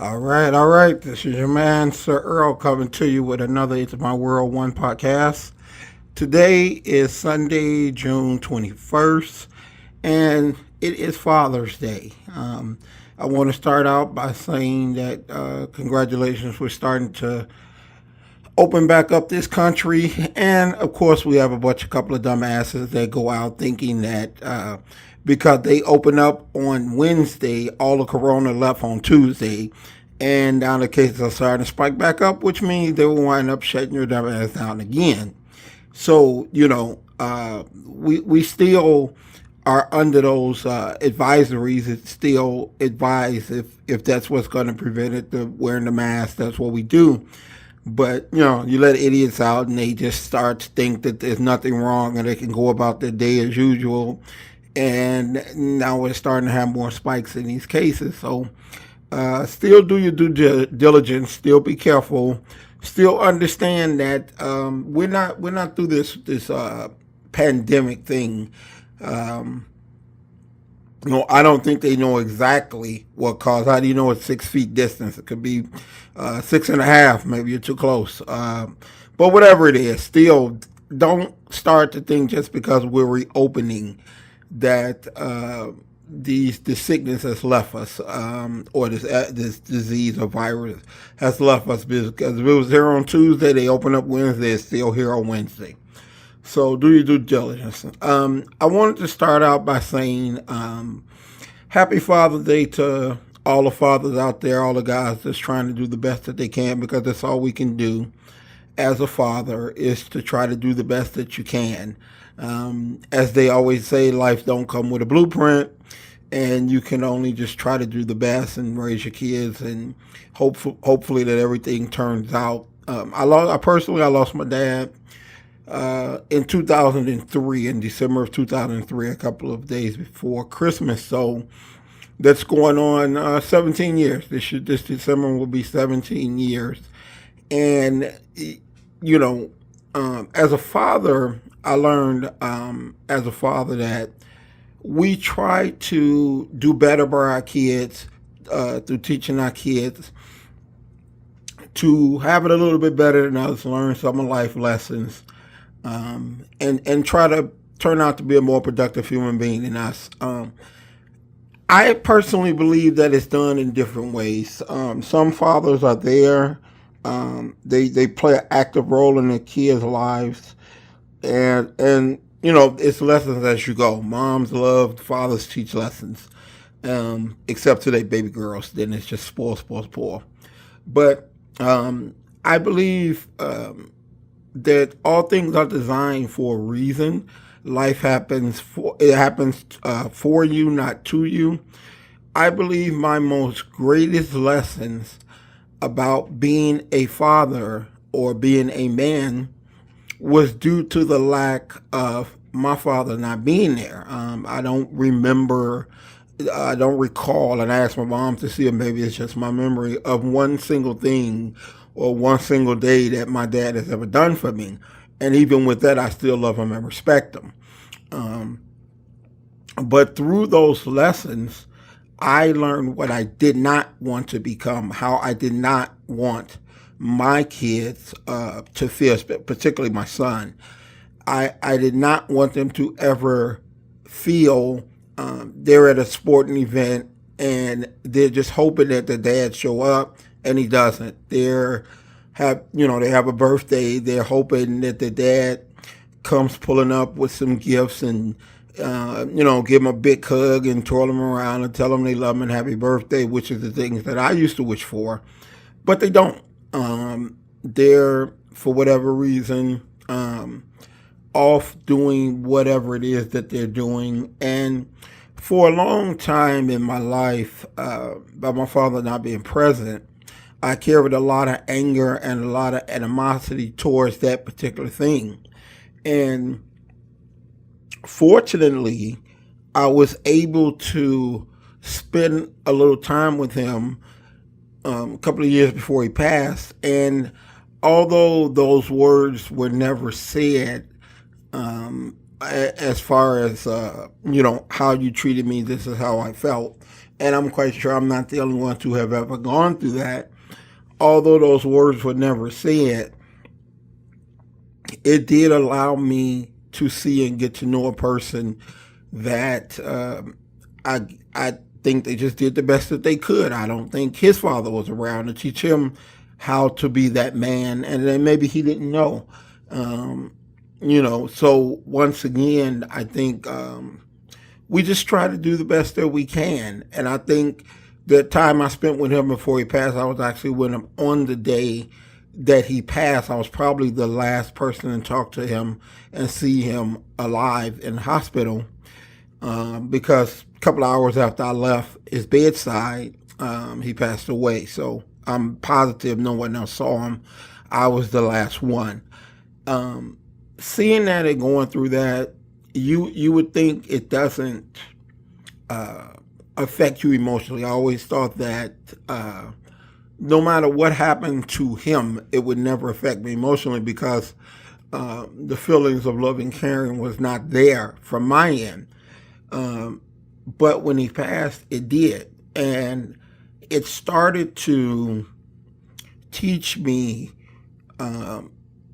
All right. This is your man, Sir-Earl, coming to you with another It's My World 1 podcast. Today is Sunday, June 21st, and it is Father's Day. I want to start out by saying that congratulations, we're starting to open back up this country. And of course, we have a couple of dumbasses that go out thinking that because they open up on Wednesday, all the corona left on Tuesday. And now the cases are starting to spike back up, which means they will wind up shutting your dumb ass down again. So, we still are under those advisories. It's still advised if that's what's going to prevent it, the wearing the mask, that's what we do. But, you let idiots out and they just start to think that there's nothing wrong and they can go about their day as usual. And now we're starting to have more spikes in these cases. So still do your due diligence. Still be careful. Still understand that we're not through this pandemic thing. I don't think they know exactly what caused. How do you know it's 6 feet distance? It could be 6.5. Maybe you're too close. But whatever it is, still don't start to think just because we're reopening that this sickness has left us, or this disease or virus has left us. Because if it was here on Tuesday, they open up Wednesday. It's still here on Wednesday. So do your due diligence. I wanted to start out by saying happy Father's Day to all the fathers out there, all the guys that's trying to do the best that they can, because that's all we can do as a father is to try to do the best that you can. As they always say, life don't come with a blueprint, and you can only just try to do the best and raise your kids, and hopefully that everything turns out. I lost my dad in 2003, in December of 2003, a couple of days before Christmas. So that's going on 17 years. This December will be 17 years. And, as a father, I learned as a father that we try to do better by our kids through teaching our kids to have it a little bit better than us, learn some life lessons, and try to turn out to be a more productive human being than us. I personally believe that it's done in different ways. Some fathers are there. They play an active role in their kids' lives, and it's lessons as you go. Moms love, fathers teach lessons, except to their baby girls. Then it's just spoil. But I believe that all things are designed for a reason. Life happens for you, not to you. I believe my most greatest lessons about being a father or being a man was due to the lack of my father not being there. I don't recall, and I asked my mom to see if maybe it's just my memory of one single thing or one single day that my dad has ever done for me. And even with that, I still love him and respect him. But through those lessons, I learned what I did not want to become, how I did not want my kids to feel, particularly my son. I did not want them to ever feel they're at a sporting event and they're just hoping that the dad show up and he doesn't. They have a birthday. They're hoping that the dad comes pulling up with some gifts and give them a big hug and twirl them around and tell them they love them and happy birthday, which is the things that I used to wish for, but they don't. They're, for whatever reason, off doing whatever it is that they're doing. And for a long time in my life, by my father not being present, I carried a lot of anger and a lot of animosity towards that particular thing. And fortunately, I was able to spend a little time with him a couple of years before he passed. And although those words were never said, as far as, how you treated me, this is how I felt. And I'm quite sure I'm not the only one to have ever gone through that. Although those words were never said, it did allow me to see and get to know a person that I think they just did the best that they could. I don't think his father was around to teach him how to be that man, and then maybe he didn't know. Um, so once again, I think we just try to do the best that we can. And I think the time I spent with him before he passed, I was actually with him on the day that he passed. I was probably the last person to talk to him and see him alive in the hospital, because a couple of hours after I left his bedside, he passed away. So I'm positive no one else saw him. I was the last one. Seeing that and going through that, you would think it doesn't affect you emotionally. I always thought that no matter what happened to him, it would never affect me emotionally, because the feelings of love and caring was not there from my end. But when he passed, it did. And it started to teach me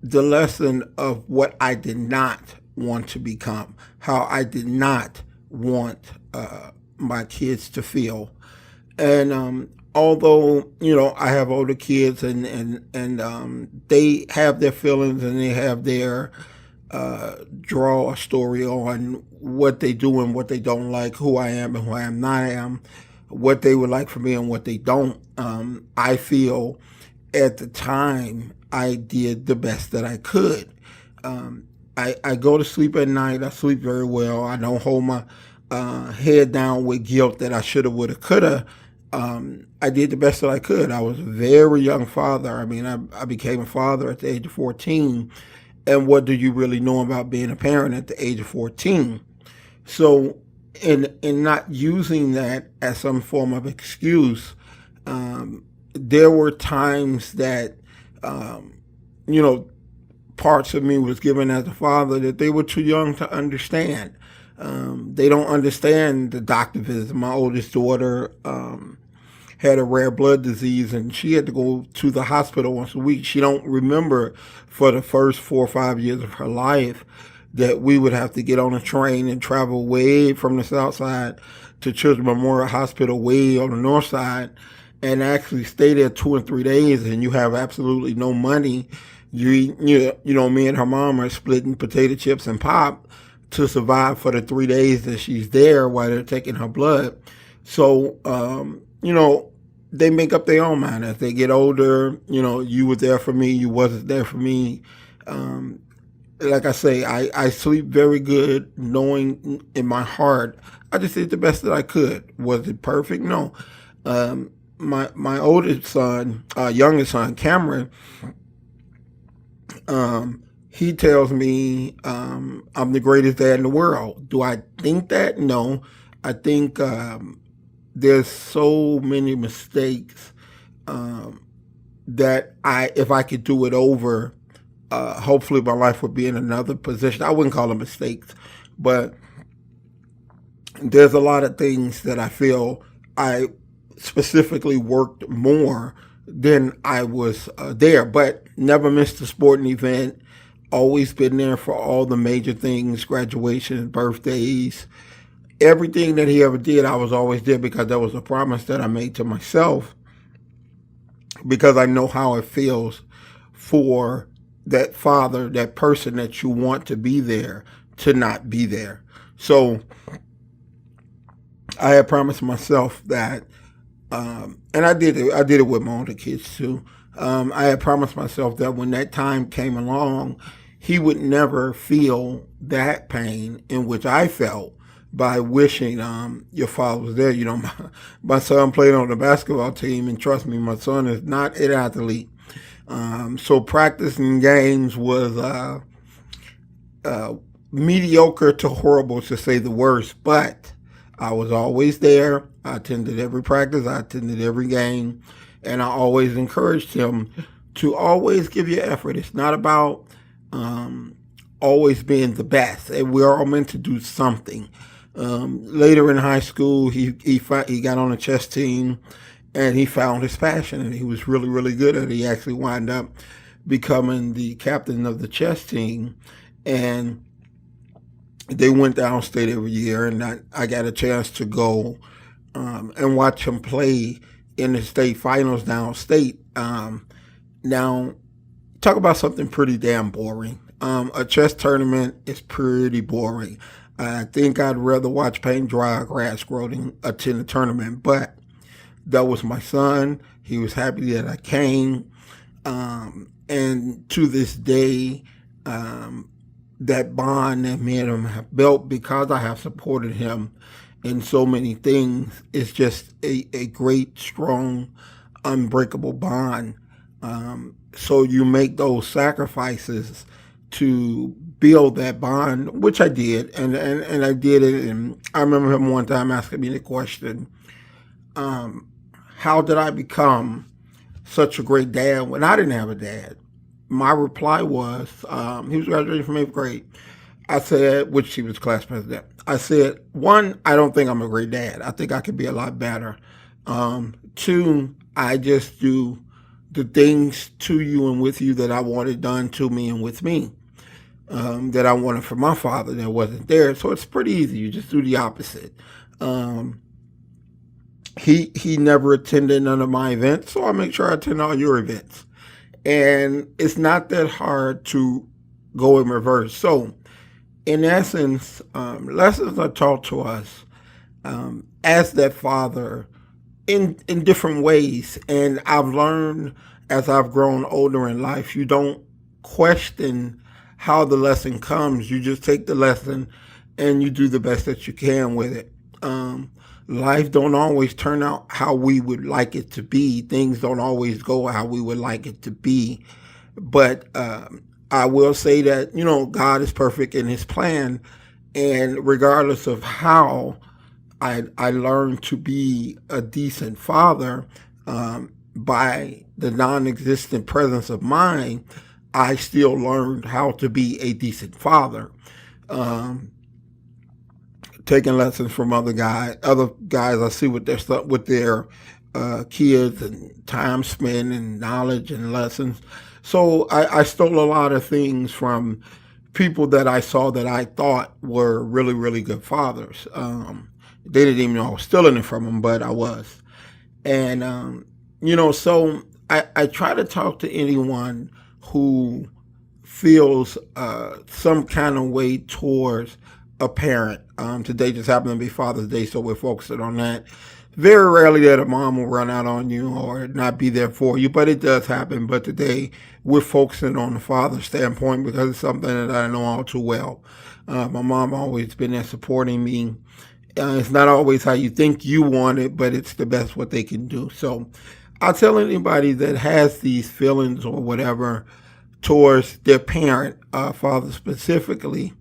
the lesson of what I did not want to become, how I did not want my kids to feel. And although, I have older kids, and they have their feelings, and they have their draw a story on what they do and what they don't like, who I am and who I am not am, what they would like for me and what they don't. I feel at the time I did the best that I could. I go to sleep at night. I sleep very well. I don't hold my head down with guilt that I shoulda, woulda, coulda. I did the best that I could. I was a very young father. I mean, I became a father at the age of 14. And what do you really know about being a parent at the age of 14? So in not using that as some form of excuse, there were times that, parts of me was given as a father that they were too young to understand. They don't understand the doctor visits. My oldest daughter had a rare blood disease, and she had to go to the hospital once a week. She don't remember for the first 4 or 5 years of her life that we would have to get on a train and travel way from the south side to Children's Memorial Hospital way on the north side, and actually stay there 2 and 3 days, and you have absolutely no money. Me and her mom are splitting potato chips and pop to survive for the 3 days that she's there while they're taking her blood. So, they make up their own mind as they get older. You were there for me, you wasn't there for me. Like I say, I sleep very good, knowing in my heart I just did the best that I could. Was it perfect? No. My oldest son, youngest son, Cameron, he tells me I'm the greatest dad in the world. Do I think that? No. I think there's so many mistakes that if I could do it over, hopefully my life would be in another position. I wouldn't call them mistakes, but there's a lot of things that I feel I specifically worked more than I was there, but never missed a sporting event. Always been there for all the major things, graduations, birthdays, everything that he ever did. I was always there because that was a promise that I made to myself, because I know how it feels for that father, that person that you want to be there, to not be there. So I had promised myself that, and I did it with my older kids too. I had promised myself that when that time came along, he would never feel that pain in which I felt by wishing your father was there. My son played on the basketball team, and trust me, my son is not an athlete. So practicing games was mediocre to horrible, to say the worst, but I was always there. I attended every practice. I attended every game. And I always encouraged him to always give your effort. It's not about always being the best. And we're all meant to do something. Later in high school, he got on a chess team, and he found his passion, and he was really really good at it. He actually wound up becoming the captain of the chess team, and they went downstate every year, and I got a chance to go and watch him play in the state finals downstate. Now, talk about something pretty damn boring. A chess tournament is pretty boring. I think I'd rather watch paint dry grass grow than attend a tournament, but that was my son. He was happy that I came. And to this day, that bond that me and him have built, because I have supported him in so many things, is just a great, strong, unbreakable bond. So you make those sacrifices to build that bond, which I did, and I did it. And I remember him one time asking me the question, how did I become such a great dad when I didn't have a dad? My reply was, he was graduating from 8th grade. I said, which he was class president. I said, one, I don't think I'm a great dad. I think I could be a lot better. Two, I just do the things to you and with you that I wanted done to me and with me, that I wanted for my father that wasn't there. So it's pretty easy. You just do the opposite. He never attended none of my events, so I make sure I attend all your events. And it's not that hard to go in reverse. So, in essence, lessons are taught to us as that father in different ways. And I've learned as I've grown older in life, you don't question how the lesson comes. You just take the lesson and you do the best that you can with it. Life don't always turn out how we would like it to be. Things don't always go how we would like it to be. But I will say that, God is perfect in his plan. And regardless of how I learned to be a decent father, by the non-existent presence of mine, I still learned how to be a decent father. Taking lessons from other guys I see with their kids, and time spent and knowledge and lessons. So I stole a lot of things from people that I saw that I thought were really, really good fathers. They didn't even know I was stealing it from them, but I was. And, so I try to talk to anyone who feels some kind of way towards a parent. Today just happened to be Father's Day, so we're focusing on that. Very rarely that a mom will run out on you or not be there for you, but it does happen. But today we're focusing on the father standpoint because it's something that I know all too well. My mom always been there supporting me. It's not always how you think you want it, but it's the best what they can do. So I'll tell anybody that has these feelings or whatever towards their parent, father specifically,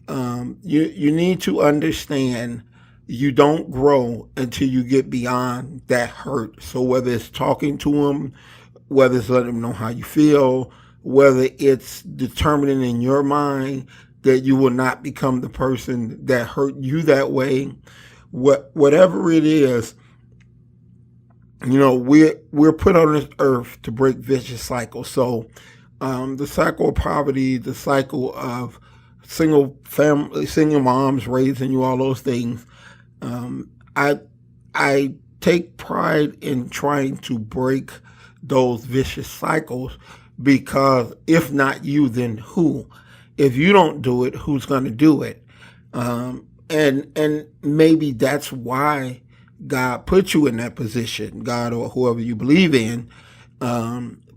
you need to understand you don't grow until you get beyond that hurt. So whether it's talking to them, whether it's letting them know how you feel, whether it's determining in your mind that you will not become the person that hurt you that way, whatever it is, we're put on this earth to break vicious cycles. So the cycle of poverty, the cycle of single moms raising you, all those things. I take pride in trying to break those vicious cycles, because if not you, then who? If you don't do it, who's going to do it? And maybe that's why God put you in that position, God or whoever you believe in,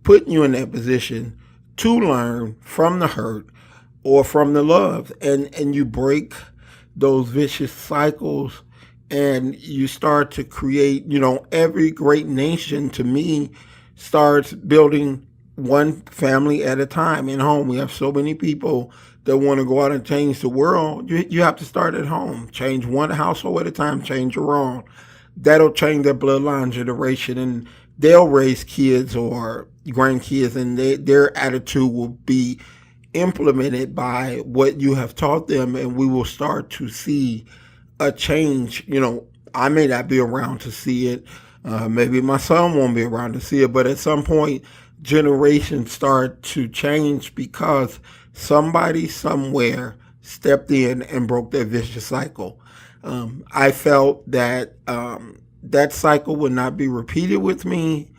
putting you in that position to learn from the hurt or from the love, and you break those vicious cycles, and you start to create, every great nation to me starts building one family at a time in home. We have so many people that want to go out and change the world. You have to start at home. Change one household at a time, change your own. That'll change their bloodline generation, and they'll raise kids or grandkids, and their attitude will be implemented by what you have taught them, and we will start to see a change. I may not be around to see it. Maybe my son won't be around to see it, but at some point, generations start to change because somebody somewhere stepped in and broke that vicious cycle. I felt that that cycle would not be repeated with me.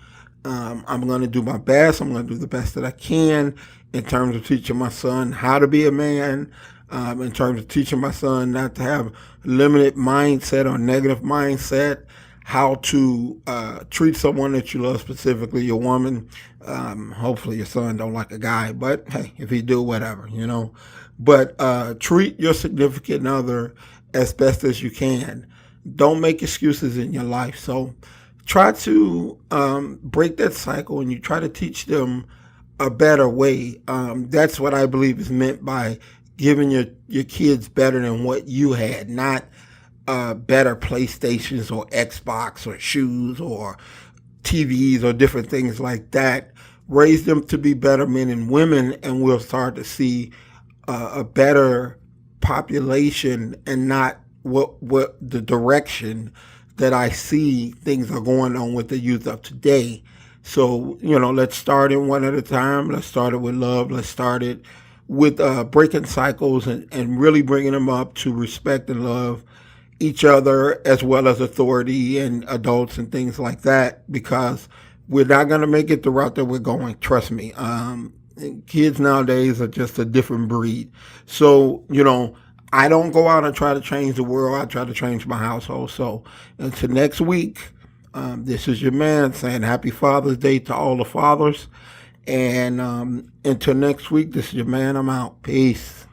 I'm going to do my best. I'm going to do the best that I can in terms of teaching my son how to be a man, in terms of teaching my son not to have limited mindset or negative mindset, how to treat someone that you love, specifically your woman. Hopefully your son don't like a guy, but hey, if he do, whatever. But treat your significant other as best as you can. Don't make excuses in your life. So try to break that cycle, and you try to teach them a better way. That's what I believe is meant by giving your kids better than what you had, not better PlayStations or Xbox or shoes or TVs or different things like that. Raise them to be better men and women, and we'll start to see a better population, and not what the direction that I see things are going on with the youth of today. So, let's start it one at a time. Let's start it with love. Let's start it with breaking cycles, and really bringing them up to respect and love each other, as well as authority and adults and things like that, because we're not going to make it the route that we're going. Trust me. Kids nowadays are just a different breed. So, I don't go out and try to change the world. I try to change my household. So until next week, this is your man saying Happy Father's Day to all the fathers. And until next week, this is your man. I'm out. Peace.